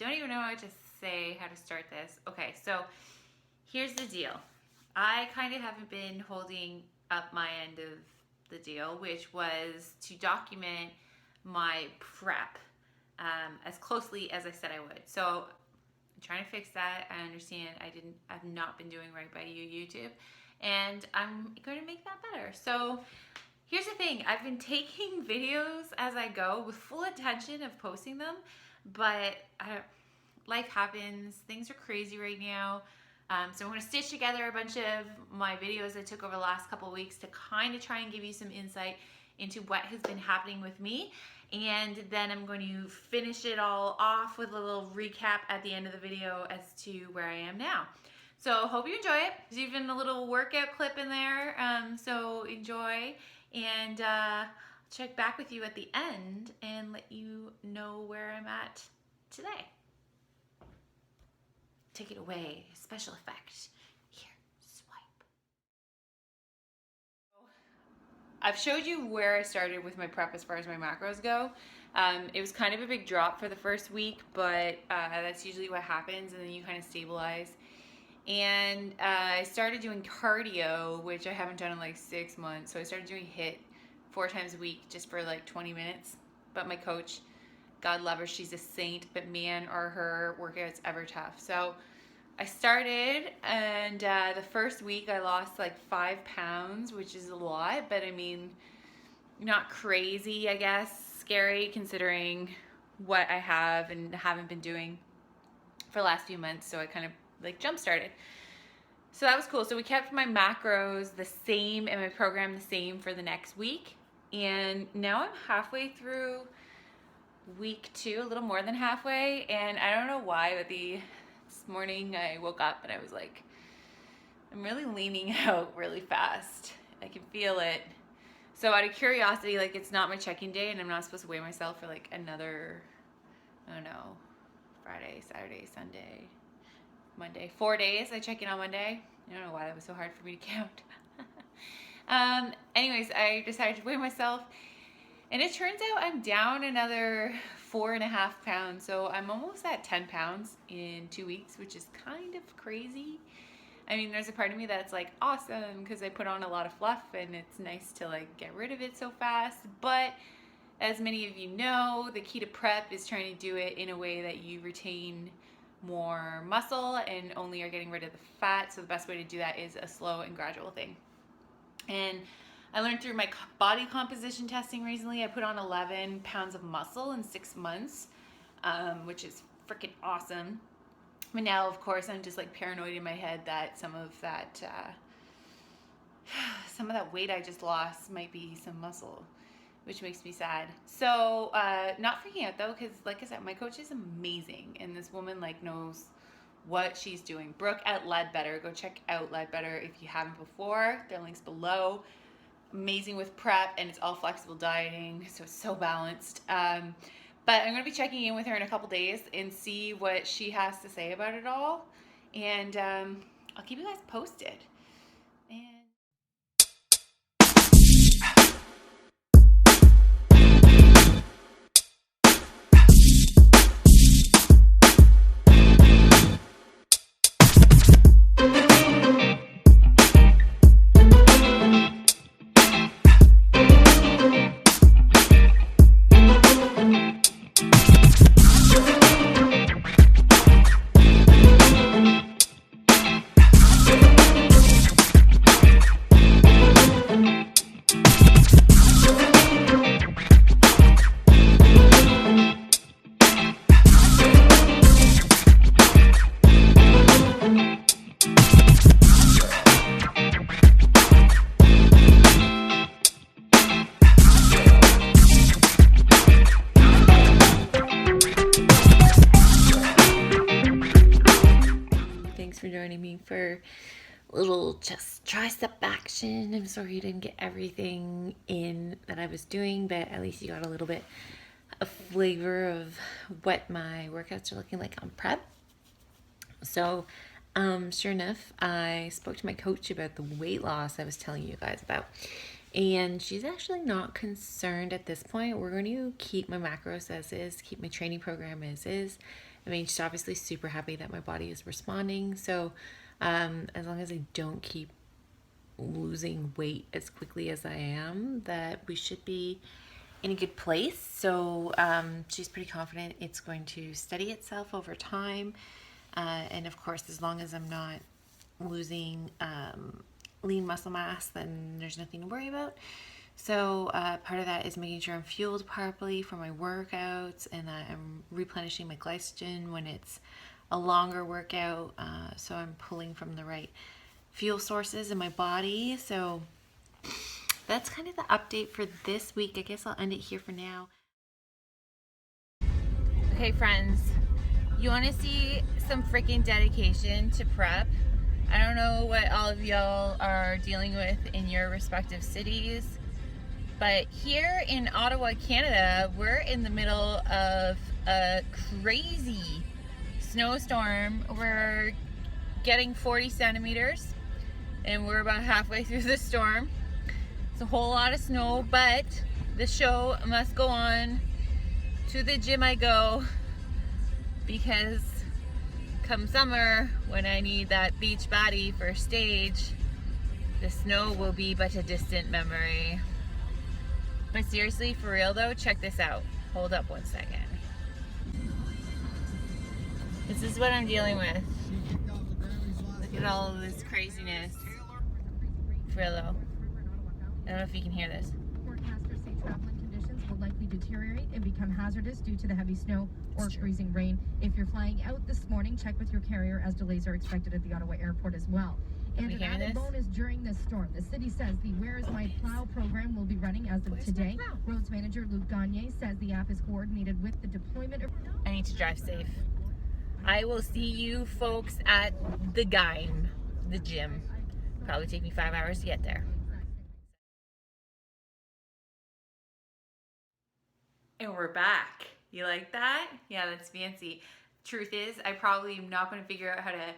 don't even know how to say how to start this. Okay, so here's the deal. I kind of haven't been holding up my end of the deal, which was to document my prep as closely as I said I would. So I'm trying to fix that. I understand I've not been doing right by you, YouTube, and I'm going to make that better. So here's the thing. I've been taking videos as I go with full intention of posting them, but life happens. Things are crazy right now. So I'm going to stitch together a bunch of my videos I took over the last couple of weeks to kind of try and give you some insight into what has been happening with me. And then I'm going to finish it all off with a little recap at the end of the video as to where I am now. So hope you enjoy it. There's even a little workout clip in there, so enjoy. And I'll check back with you at the end and let you know where I'm at today. Take it away, special effect. Here, swipe. I've showed you where I started with my prep as far as my macros go. It was kind of a big drop for the first week, but that's usually what happens, and then you kind of stabilize. And I started doing cardio, which I haven't done in like 6 months. So I started doing HIIT 4 times a week just for like 20 minutes. But my coach, God love her, she's a saint, but man, are her workouts ever tough. So I started, and the first week I lost like 5 pounds, which is a lot, but I mean, not crazy, I guess. Scary considering what I have and haven't been doing for the last few months. So I kind of like jump started. So that was cool. So we kept my macros the same and my program the same for the next week. And now I'm halfway through week 2, a little more than halfway. And I don't know why, but this morning I woke up and I was like, I'm really leaning out really fast. I can feel it. So out of curiosity, like it's not my check-in day and I'm not supposed to weigh myself for like another, I don't know, Friday, Saturday, Sunday, Monday, 4 days. I check in on Monday. I don't know why that was so hard for me to count. Anyways, I decided to weigh myself, and it turns out I'm down another 4.5 pounds. So I'm almost at 10 pounds in 2 weeks, which is kind of crazy. I mean, there's a part of me that's like awesome because I put on a lot of fluff and it's nice to like get rid of it so fast. But as many of you know, the key to prep is trying to do it in a way that you retain more muscle and only are getting rid of the fat. So the best way to do that is a slow and gradual thing. And I learned through my body composition testing recently, I put on 11 pounds of muscle in 6 months, which is freaking awesome. But now, of course, I'm just like paranoid in my head that some of that weight I just lost might be some muscle, which makes me sad. So not freaking out though, because like I said, my coach is amazing, and this woman like knows what she's doing. Brooke at Ledbetter, go check out Ledbetter if you haven't before. Their link's below. Amazing with prep, and it's all flexible dieting, so it's so balanced. But I'm going to be checking in with her in a couple days and see what she has to say about it all, and I'll keep you guys posted. And for joining me for a little just tricep action. I'm sorry you didn't get everything in that I was doing, but at least you got a little bit of flavor of what my workouts are looking like on prep. So sure enough, I spoke to my coach about the weight loss I was telling you guys about, and she's actually not concerned at this point. We're going to keep my macros as is, keep my training program as is, I mean, she's obviously super happy that my body is responding. So as long as I don't keep losing weight as quickly as I am, that we should be in a good place. So she's pretty confident it's going to steady itself over time. And of course, as long as I'm not losing lean muscle mass, then there's nothing to worry about. So part of that is making sure I'm fueled properly for my workouts and that I'm replenishing my glycogen when it's a longer workout. So I'm pulling from the right fuel sources in my body. So that's kind of the update for this week. I guess I'll end it here for now. Okay, friends, you want to see some freaking dedication to prep? I don't know what all of y'all are dealing with in your respective cities, but here in Ottawa, Canada, we're in the middle of a crazy snowstorm. We're getting 40 centimeters and we're about halfway through the storm. It's a whole lot of snow, but the show must go on. To the gym I go, because come summer, when I need that beach body for stage, the snow will be but a distant memory. But seriously, for real though, check this out. Hold up one second. This is what I'm dealing with. Look at all of this craziness. For real though. I don't know if you can hear this. Forecasters say traveling conditions will likely deteriorate and become hazardous due to the heavy snow or freezing rain. If you're flying out this morning, check with your carrier as delays are expected at the Ottawa airport as well. And an added bonus during this storm. The city says the Where Is My Plow program will be running as of today. Roads manager Luke Gagne says the app is coordinated with the deployment of... I need to drive safe. I will see you folks at the gym. Probably take me 5 hours to get there. And we're back. You like that? Yeah, that's fancy. Truth is, I probably am not going to figure out how to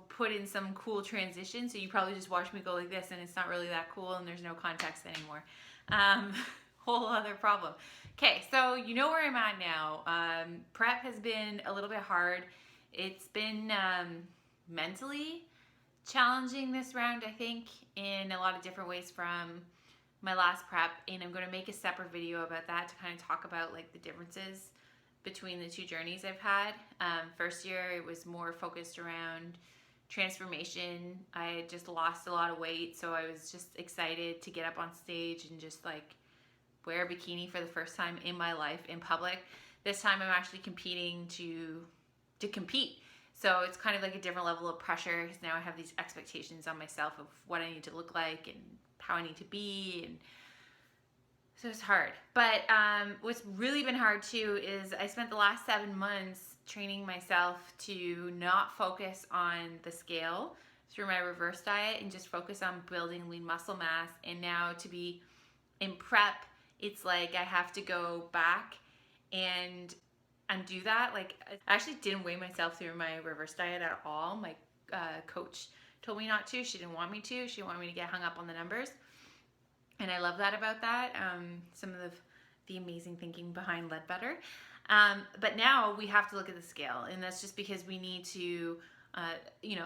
put in some cool transition, so you probably just watch me go like this and it's not really that cool and there's no context anymore. Whole other problem. Okay, so you know where I'm at now. Prep has been a little bit hard. It's been mentally challenging this round, I think, in a lot of different ways from my last prep, and I'm going to make a separate video about that to kind of talk about like the differences between the two journeys I've had. First year it was more focused around transformation. I had just lost a lot of weight, so I was just excited to get up on stage and just like wear a bikini for the first time in my life in public. This time I'm actually competing to compete. So it's kind of like a different level of pressure because now I have these expectations on myself of what I need to look like and how I need to be, and so it's hard. But what's really been hard too is I spent the last 7 months training myself to not focus on the scale through my reverse diet and just focus on building lean muscle mass. And now to be in prep, it's like I have to go back and undo that. Like, I actually didn't weigh myself through my reverse diet at all. My coach told me not to. She didn't want me to. She wanted me to get hung up on the numbers. And I love that about that. Some of the amazing thinking behind Ledbetter. But now we have to look at the scale. And that's just because we need to,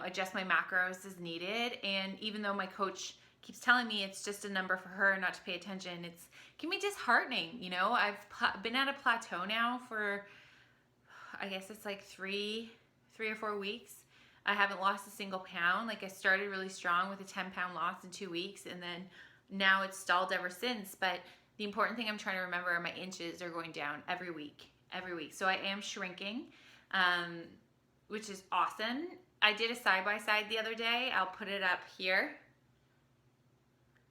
adjust my macros as needed. And even though my coach keeps telling me it's just a number for her not to pay attention, it can be disheartening. I've been at a plateau now for, I guess it's like three or 4 weeks. I haven't lost a single pound. Like, I started really strong with a 10-pound loss in 2 weeks, and then now it's stalled ever since. But the important thing I'm trying to remember are my inches are going down every week. So I am shrinking, which is awesome. I did a side-by-side the other day. I'll put it up here.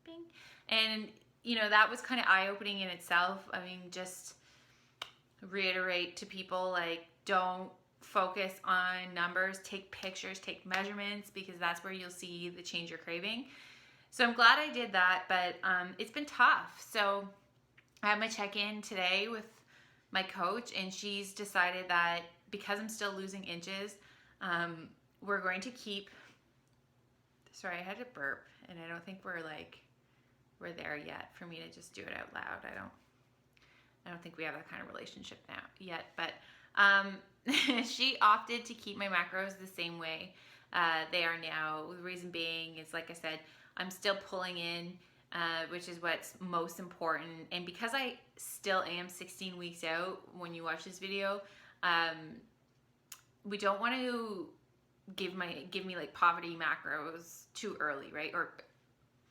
Bing. And, that was kind of eye-opening in itself. I mean, just reiterate to people, like, don't focus on numbers, take pictures, take measurements, because that's where you'll see the change you're craving. So I'm glad I did that, but it's been tough. So I had my check-in today with my coach, and she's decided that because I'm still losing inches, we're going to keep, sorry, I had to burp, and I don't think we're there yet for me to just do it out loud. I don't think we have that kind of relationship now yet, but She opted to keep my macros the same way they are now. The reason being is, like I said, I'm still pulling in, which is what's most important. And because I still am 16 weeks out when you watch this video, we don't want to give me like poverty macros too early, right? Or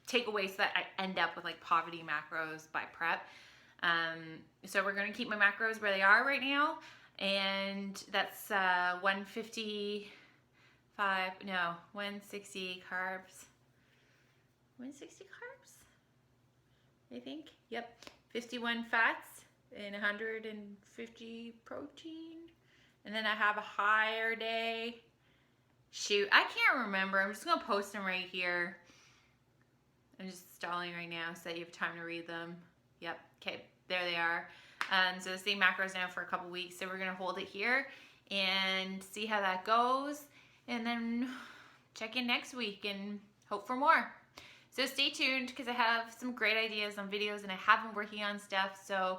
take away so that I end up with like poverty macros by prep. So we're going to keep my macros where they are right now. And that's 160 carbs. 160 carbs, I think. Yep. 51 fats and 150 protein. And then I have a higher day. Shoot, I can't remember. I'm just going to post them right here. I'm just stalling right now so that you have time to read them. Yep. Okay, there they are. So the same macros now for a couple weeks. So we're going to hold it here and see how that goes. And then check in next week and hope for more. So stay tuned because I have some great ideas on videos and I have been working on stuff. So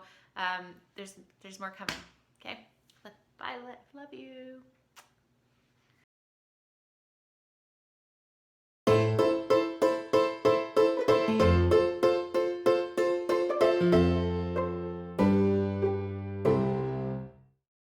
there's more coming. Okay? Bye. Love you.